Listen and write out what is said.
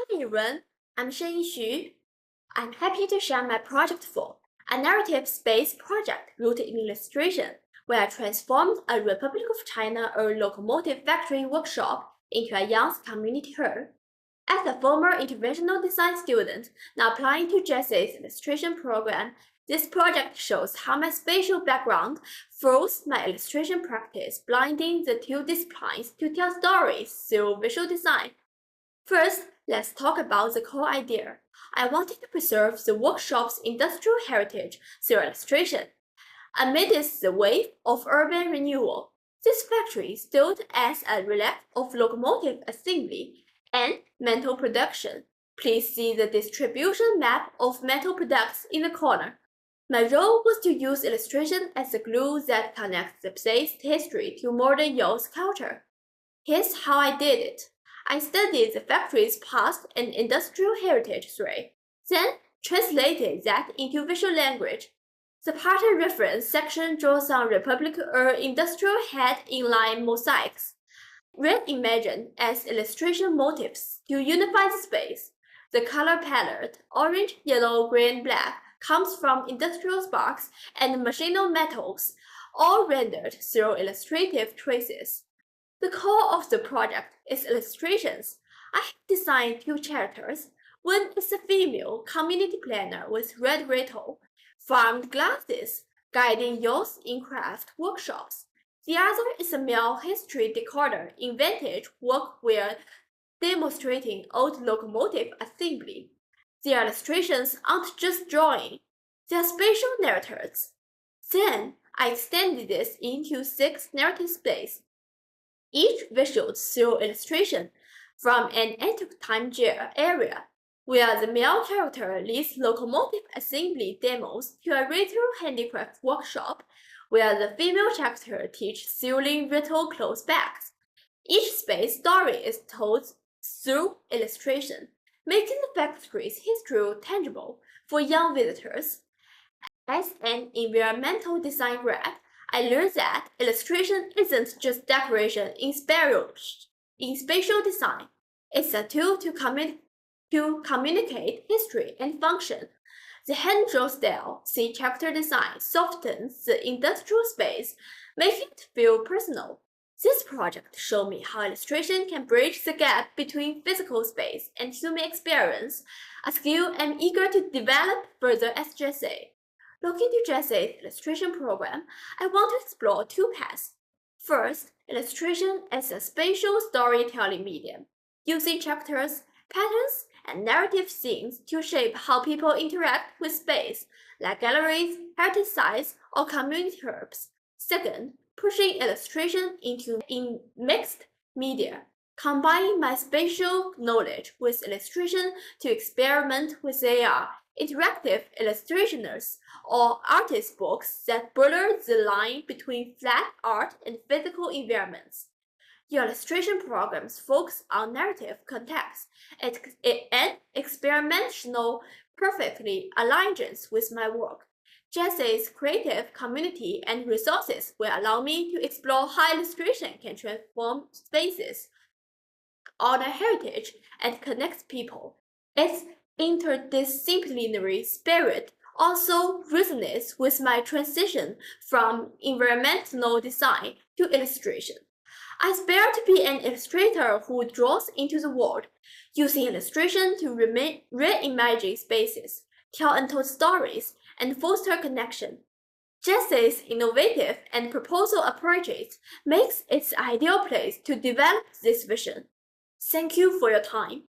Hi everyone, I'm Shengyin XU. I'm happy to share my project for a narrative-based project rooted in illustration, where I transformed a Republic of China or locomotive factory workshop into a young community hall. As a former interventional design student now applying to GSA's illustration program, this project shows how my spatial background fuels my illustration practice, blending the two disciplines to tell stories through visual design. First, let's talk about the core idea. I wanted to preserve the workshop's industrial heritage through illustration. Amidst the wave of urban renewal, this factory stood as a relic of locomotive assembly and metal production. Please see the distribution map of metal products in the corner. My role was to use illustration as the glue that connects the place's history to modern youth culture. Here's how I did it. I studied the factory's past and industrial heritage through, then translated that into visual language. The pattern reference section draws on Republic or industrial head inline mosaics, reimagined as illustration motifs to unify the space. The color palette, orange, yellow, green, black, comes from industrial sparks and machinal metals, all rendered through illustrative traces. The core of the project is illustrations. I have designed two characters. One is a female community planner with red rattle, farmed glasses, guiding youth in craft workshops. The other is a male history decoder in vintage workwear demonstrating old locomotive assembly. The illustrations aren't just drawing, they are spatial narratives. Then I extended this into 6 narrative spaces, each visualed through illustration from an antique time area, where the male character leads locomotive assembly demos to a retail handicraft workshop, where the female character teaches sewing retail clothes bags. Each space story is told through illustration, making the factory's history tangible for young visitors. As an environmental design grad, I learned that illustration isn't just decoration in spatial design. It's a tool to communicate history and function. The hand-drawn style, see character design, softens the industrial space, making it feel personal. This project showed me how illustration can bridge the gap between physical space and human experience, a skill I'm eager to develop further at GSA. Looking to GSA's illustration program, I want to explore 2 paths. First, illustration as a spatial storytelling medium, using chapters, patterns, and narrative scenes to shape how people interact with space, like galleries, heritage sites, or community hubs. Second, pushing illustration in mixed media, combining my spatial knowledge with illustration to experiment with AR, interactive illustrations, or artist books that blur the line between flat art and physical environments. Your illustration programs focus on narrative context and experimental perfectly aligns with my work. GSA's creative community and resources will allow me to explore how illustration can transform spaces, honor heritage, and connect people. Its interdisciplinary spirit also resonates with my transition from environmental design to illustration. I aspire to be an illustrator who draws into the world, using illustration to reimagine spaces, tell untold stories, and foster connection. GSA's innovative and proposal approaches makes its ideal place to develop this vision. Thank you for your time.